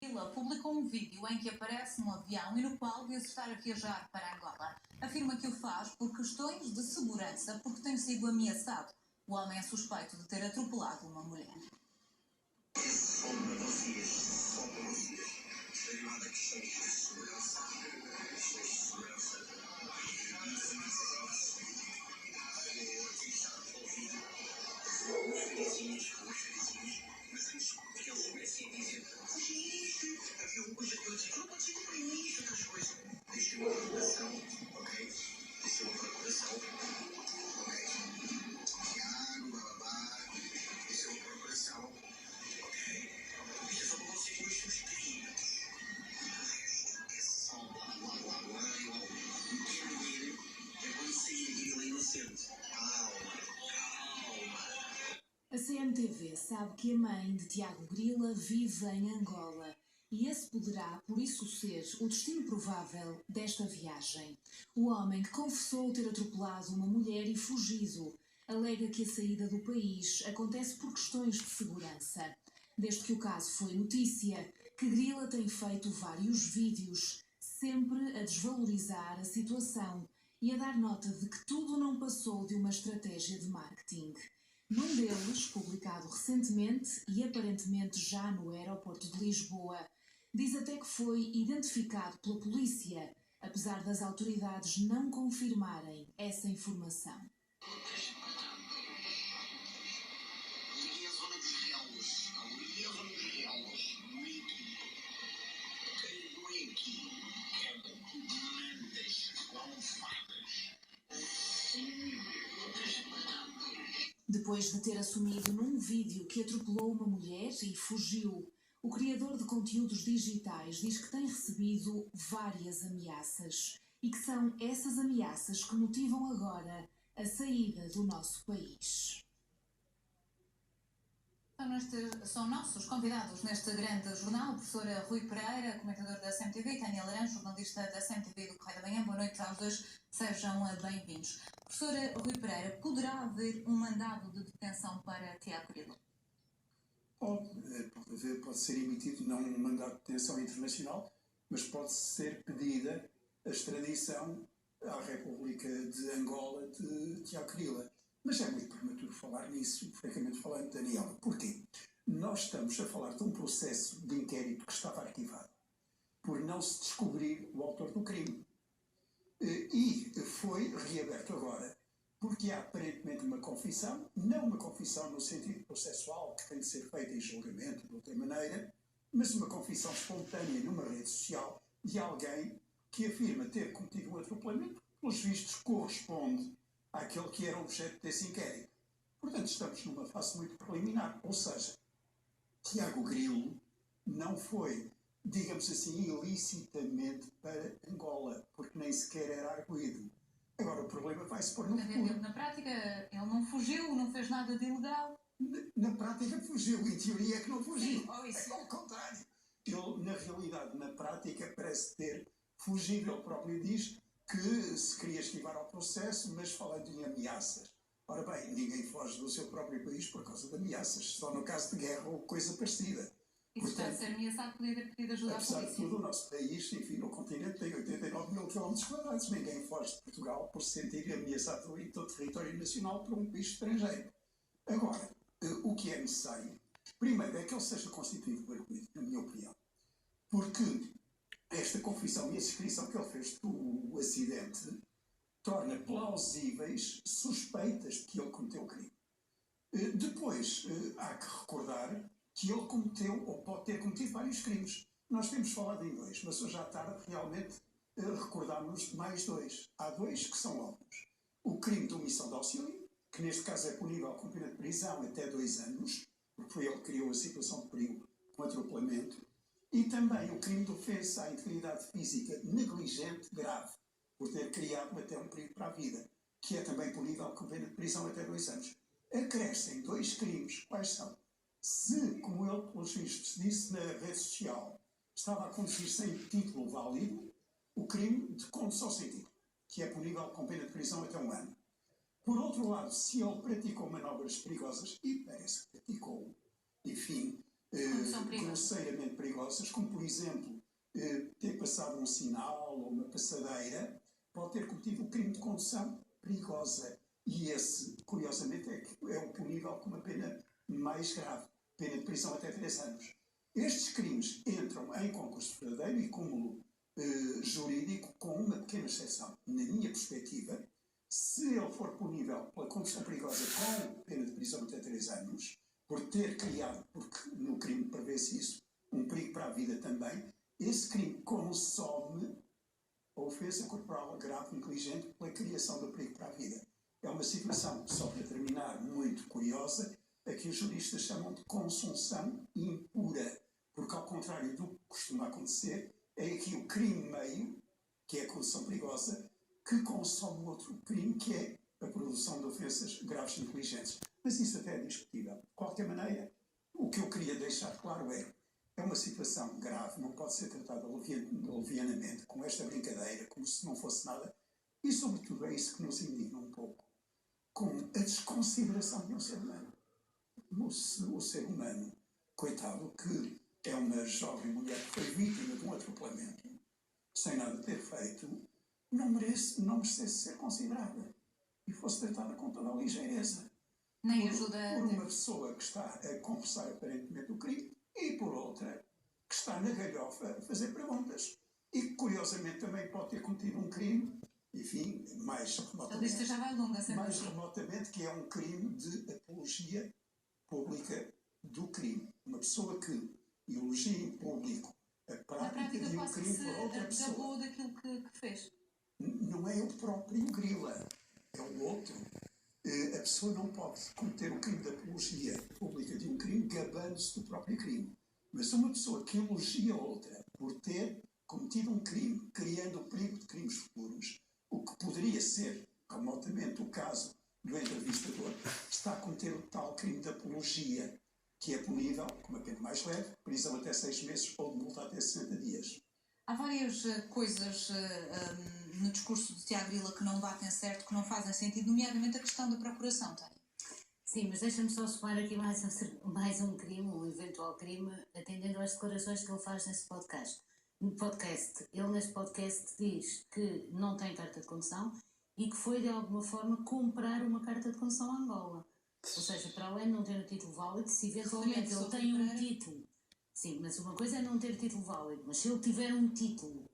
Lula publicou um vídeo em que aparece um avião e no qual diz estar a viajar para Angola. Afirma que o faz por questões de segurança, porque tem sido ameaçado. O homem é suspeito de ter atropelado uma mulher. Só para vocês, chamada questões de segurança, aqui está resolvido, umas ferizinhas, mas antes que eles comecem a dizer, havia uma coisa que eu disse, não pode ser por início, outras coisas, deixem uma recordação, ok? Deixem uma procuração, ok? Tiago, babá, deixem uma procuração, ok? Isto é só para vocês, meus seus queridos. O resto é só blá blá blá blá. Eu não quero ir, é quando sair Grila inocente. Calma. A CMTV sabe que a mãe de Tiago Grila vive em Angola e esse poderá, por isso, ser o destino provável desta viagem. O homem que confessou ter atropelado uma mulher e fugido alega que a saída do país acontece por questões de segurança. Desde que o caso foi notícia, que Grila tem feito vários vídeos, sempre a desvalorizar a situação e a dar nota de que tudo não passou de uma estratégia de marketing. Num deles, publicado recentemente e aparentemente já no aeroporto de Lisboa, diz até que foi identificado pela polícia, apesar das autoridades não confirmarem essa informação. Liguei a zona dos Relos. Liguei a zona dos Relos. Não é aqui. Ok? Não é aqui. É mantas, almofadas. Depois de ter assumido num vídeo que atropelou uma mulher e fugiu, o criador de conteúdos digitais diz que tem recebido várias ameaças e que são essas ameaças que motivam agora a saída do nosso país. São nossos convidados neste grande jornal, o professor Rui Pereira, comentador da CMTV, e Tânia Laranjo, jornalista da CMTV e do Correio da Manhã. Boa noite aos dois, sejam bem-vindos. Professor Rui Pereira, poderá haver um mandado de detenção para Tiago Grila? Pode ser emitido não um mandato de detenção internacional, mas pode ser pedida a extradição à República de Angola de Tiago Grila. Mas é muito prematuro falar nisso, francamente falando, Daniela. Porquê? Nós estamos a falar de um processo de inquérito que estava arquivado por não se descobrir o autor do crime. E foi reaberto agora porque há aparentemente uma confissão, não uma confissão no sentido processual, que tem de ser feita em julgamento de outra maneira, mas uma confissão espontânea numa rede social de alguém que afirma ter cometido um atropelamento, pelos vistos corresponde àquele que era objeto desse inquérito. Portanto, estamos numa fase muito preliminar, ou seja, Tiago Grilo não foi, digamos assim, ilicitamente para Angola, porque nem sequer era arguido. Agora, o problema vai-se pôr no futuro. Na prática, ele não fugiu, não fez nada de ilegal. Na prática fugiu, em teoria é que não fugiu. Sim, É ao contrário. Ele, na realidade, na prática, parece ter fugido. Ele próprio diz que se queria esquivar ao processo, mas falando em ameaças. Ora bem, ninguém foge do seu próprio país por causa de ameaças, só no caso de guerra ou coisa parecida. E se está a ser ameaçado, podia ter pedido ajuda à Apesar polícia. de tudo, o nosso país, enfim, no continente tem 89 mil km². Ninguém foge de Portugal por se sentir ameaçado em todo o território nacional por um país estrangeiro. Agora, o que é necessário, primeiro, é que ele seja constituído por arguido, na minha opinião. Porque esta confissão e a descrição que ele fez do acidente torna plausíveis suspeitas de que ele cometeu o crime. Depois, há que recordar que ele cometeu, ou pode ter cometido, vários crimes. Nós temos falado em dois, mas hoje à tarde realmente recordámos de mais dois. Há dois que são óbvios. O crime de omissão de auxílio, que neste caso é punível com pena de prisão até 2 anos, porque foi ele que criou a situação de perigo com atropelamento, e também o crime de ofensa à integridade física negligente grave, por ter criado até um perigo para a vida, que é também punível com pena de prisão até 2 anos. Acrescem 2 crimes. Quais são? Se, como ele, pelos vistos, disse na rede social, estava a conduzir sem título válido, o crime de condução sem título, que é punível com pena de prisão até 1 ano. Por outro lado, se ele praticou manobras perigosas, e parece que praticou, enfim, São perigosas. grosseiramente perigosas, como por exemplo ter passado um sinal ou uma passadeira, pode ter cometido um crime de condução perigosa. E esse, curiosamente, é o punível com uma pena mais grave, pena de prisão até 3 anos. Estes crimes entram em concurso verdadeiro e cúmulo jurídico, com uma pequena exceção. Na minha perspectiva, se ele for punível pela condução perigosa com pena de prisão até 3 anos, por ter criado, porque no crime prevê-se isso, um perigo para a vida também, esse crime consome a ofensa corporal grave negligente pela criação do perigo para a vida. É uma situação, só para terminar, muito curiosa, a que os juristas chamam de consunção impura, porque ao contrário do que costuma acontecer, é aqui o crime meio, que é a condução perigosa, que consome outro crime, que é a produção de ofensas graves negligentes. Mas isso até é discutível. De qualquer maneira, o que eu queria deixar claro é uma situação grave, não pode ser tratada levianamente, com esta brincadeira, como se não fosse nada, e sobretudo é isso que nos indigna um pouco, com a desconsideração de um ser humano. O ser humano, coitado, que é uma jovem mulher que foi vítima de um atropelamento, sem nada ter feito, não merecesse ser considerada e fosse tratada com toda a ligeireza. Nem ajuda Por uma pessoa que está a confessar aparentemente o crime e por outra que está na galhofa a fazer perguntas e que curiosamente também pode ter cometido um crime, enfim, mais A lista já vai longa, sempre mais assim. remotamente, que é um crime de apologia pública do crime. Uma pessoa que elogia em público a Na prática prática, de um quase que crime se por outra pessoa. gabou daquilo que fez. Não é o próprio Grila, é o outro. A pessoa não pode cometer o crime de apologia pública de um crime gabando-se do próprio crime. Mas uma pessoa que elogia outra por ter cometido um crime, criando o perigo de crimes futuros, o que poderia ser remotamente o caso do entrevistador, está a cometer o tal crime de apologia, que é punível com uma pena mais leve, prisão até 6 meses ou de multa até 60 dias. Há várias coisas no discurso de Tiago Grila que não batem certo, que não fazem sentido, nomeadamente a questão da procuração, Tânia. Sim, mas deixa-me só somar aqui mais um crime, um eventual crime, atendendo às declarações que ele faz nesse podcast. Ele nesse podcast diz que não tem carta de condução e que foi de alguma forma comprar uma carta de condução a Angola. Ou seja, para além de não ter o título válido, se eventualmente ele tem um título, sim, mas uma coisa é não ter título válido, mas se ele tiver um título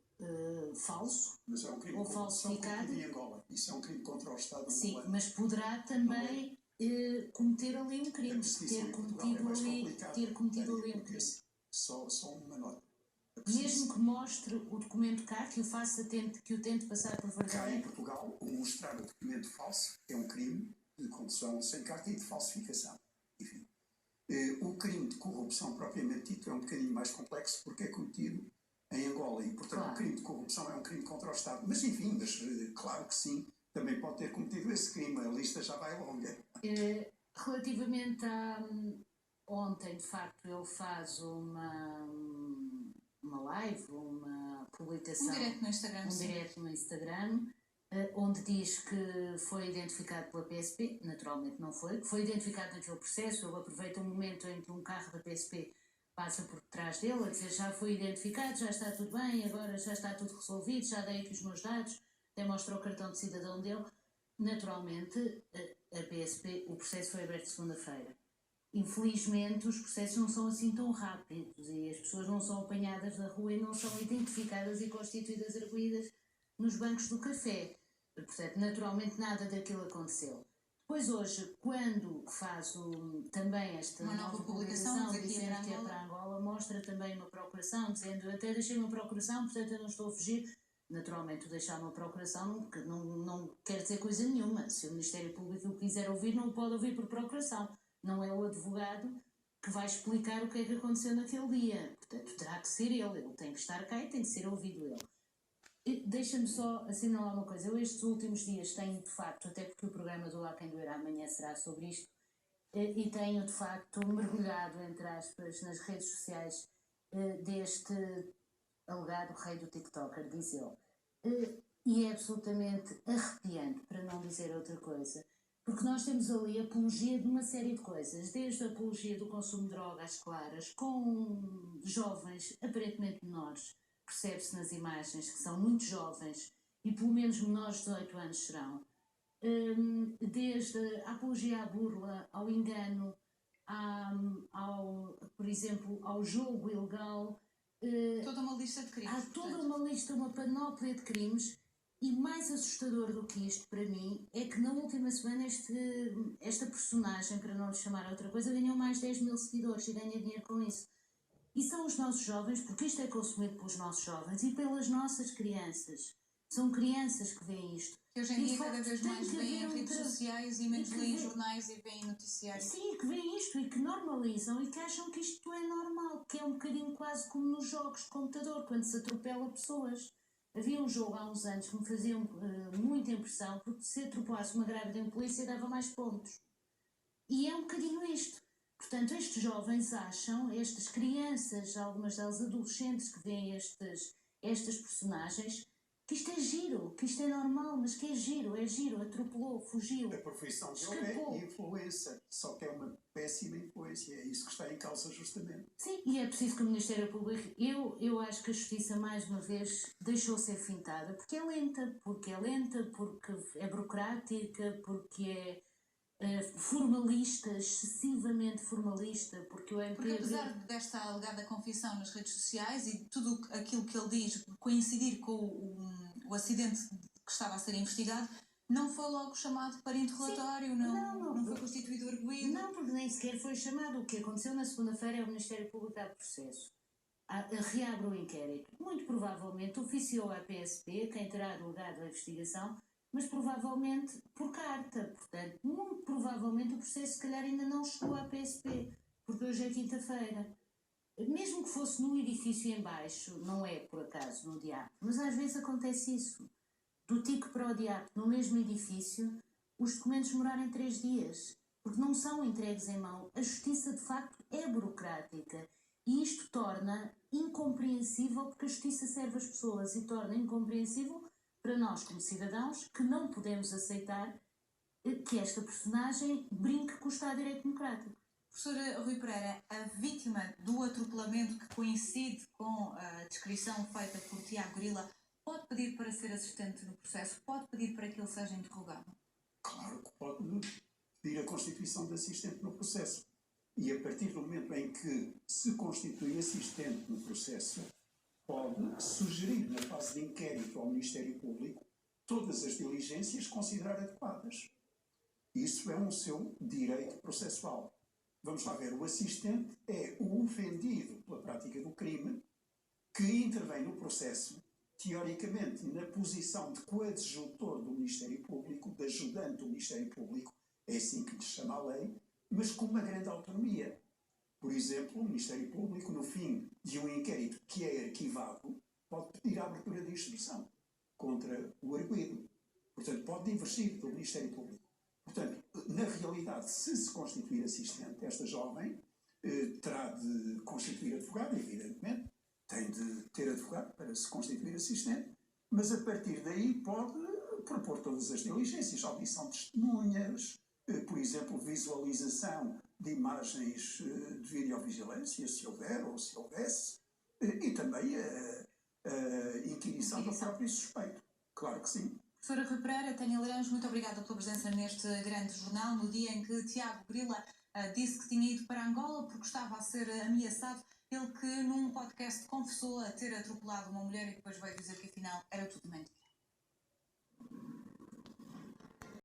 falso, Mas é um crime ou de corrupção falsificado, cometido em Angola. Isso é um crime contra o Estado sim, angolano. mas poderá também cometer ali um crime, Perseguição em Portugal é mais complicado. ter cometido ali um Porque crime. só uma nota. Mesmo que mostre o documento cá, que o tente passar por Cá em verdadeiro. Portugal, o mostrar o documento falso é um crime de condução sem carta e de falsificação. Enfim. O crime de corrupção propriamente dito é um bocadinho mais complexo porque é cometido em Angola e, portanto, Claro. O crime de corrupção é um crime contra o Estado. Mas, enfim, claro que sim, também pode ter cometido esse crime. A lista já vai longa. Relativamente a ontem, de facto, ele faz uma live, uma publicação, Um direto no Instagram, sim. direto no Instagram, onde diz que foi identificado pela PSP, naturalmente não foi, que foi identificado naquele processo. Ele aproveita um momento em que um carro da PSP passa por trás dele a dizer já foi identificado, já está tudo bem, agora já está tudo resolvido, já dei aqui os meus dados, até mostra o cartão de cidadão dele. Naturalmente, a PSP, o processo foi aberto segunda-feira. Infelizmente, os processos não são assim tão rápidos e as pessoas não são apanhadas da rua e não são identificadas e constituídas arguídas nos bancos do café. Portanto, naturalmente, nada daquilo aconteceu. Depois, hoje, quando faz também esta Uma nova publicação, dizendo que é para Angola, mostra também uma procuração, dizendo até deixei uma procuração, portanto eu não estou a fugir. Naturalmente, o deixar uma procuração não quer dizer coisa nenhuma. Se o Ministério Público o quiser ouvir, não o pode ouvir por procuração. Não é o advogado que vai explicar o que é que aconteceu naquele dia. Portanto, terá que ser ele tem que estar cá e tem que ser ouvido ele. Deixa-me só assinalar uma coisa. Eu estes últimos dias tenho, de facto, até porque o programa do Há Quem Doer amanhã será sobre isto, e tenho, de facto, mergulhado, entre aspas, nas redes sociais deste alegado rei do TikToker, diz ele. E é absolutamente arrepiante, para não dizer outra coisa, Porque nós temos ali a apologia de uma série de coisas, desde a apologia do consumo de droga às claras, com jovens aparentemente menores, percebe-se nas imagens que são muito jovens e pelo menos menores de 18 anos serão. Desde a apologia à burla, ao engano, por exemplo, ao jogo ilegal. Toda uma lista de crimes. Há toda uma lista, uma panóplia de crimes, e mais assustador do que isto para mim é que na última semana esta personagem, para não lhe chamar outra coisa, ganhou mais 10 mil seguidores e ganha dinheiro com isso. E são os nossos jovens, porque isto é consumido pelos nossos jovens e pelas nossas crianças. São crianças que veem isto. Que hoje em E, dia de cada facto, vez tem mais que veem haver em redes sociais e menos que leem ver- jornais e veem noticiários. Sim, que veem isto e que normalizam e que acham que isto é normal, que é um bocadinho quase como nos jogos de computador, quando se atropela pessoas. Havia um jogo há uns anos que me fazia muita impressão, porque se atropelasse uma grávida em polícia dava mais pontos. E é um bocadinho isto. Portanto, estes jovens acham, estas crianças, algumas delas adolescentes que veem estas personagens, que isto é giro, que isto é normal, mas que é giro, atropelou, fugiu. A profissão dele Escapou. é influencer, só que é uma péssima influência, é isso que está em causa justamente. Sim, e é preciso que o Ministério Público, eu acho que a Justiça mais uma vez deixou ser fintada, porque é lenta, porque é burocrática, porque é formalista, excessivamente formalista, porque o Porque MPV... apesar desta alegada confissão nas redes sociais e tudo aquilo que ele diz coincidir com o acidente que estava a ser investigado, não foi logo chamado para interrogatório, não foi constituído arguido. Não, porque nem sequer foi chamado. O que aconteceu na segunda-feira é o Ministério Público abre processo. Reabre o inquérito. Muito provavelmente oficiou a PSP, quem terá delegado a investigação, mas provavelmente por carta. Portanto, muito provavelmente o processo se calhar ainda não chegou à PSP, porque hoje é quinta-feira. Mesmo que fosse no edifício em baixo, não é por acaso no DIAP, mas às vezes acontece isso. Do TIC para o DIAP, no mesmo edifício, os documentos demorarem 3 dias, porque não são entregues em mão. A justiça, de facto, é burocrática. E isto torna incompreensível, porque a justiça serve as pessoas, e torna incompreensível para nós, como cidadãos, que não podemos aceitar que esta personagem brinque com o Estado de Direito Democrático. Professora Rui Pereira, a vítima do atropelamento que coincide com a descrição feita por Tiago Grila pode pedir para ser assistente no processo? Pode pedir para que ele seja interrogado? Claro que pode pedir a constituição de assistente no processo. E a partir do momento em que se constitui assistente no processo, pode sugerir na fase de inquérito ao Ministério Público todas as diligências considerar adequadas. Isso é um seu direito processual. Vamos lá ver, o assistente é o ofendido pela prática do crime que intervém no processo, teoricamente na posição de coadjutor do Ministério Público, de ajudante do Ministério Público, é assim que lhe chama a lei, mas com uma grande autonomia. Por exemplo, o Ministério Público, no fim de um inquérito que é arquivado, pode pedir a abertura de instrução contra o arguido. Portanto, pode divergir do Ministério Público. Portanto, na realidade, se constituir assistente, esta jovem terá de constituir advogado, evidentemente, tem de ter advogado para se constituir assistente, mas a partir daí pode propor todas as diligências, audição de testemunhas, por exemplo, visualização de imagens de videovigilância, se houver ou se houvesse, e também a inquirição do próprio suspeito. Claro que sim. Professora Rui Pereira, Tânia Laranjo, muito obrigada pela presença neste grande jornal, no dia em que Tiago Grila disse que tinha ido para Angola porque estava a ser ameaçado. Ele que num podcast confessou a ter atropelado uma mulher e depois veio dizer que afinal era tudo mentira.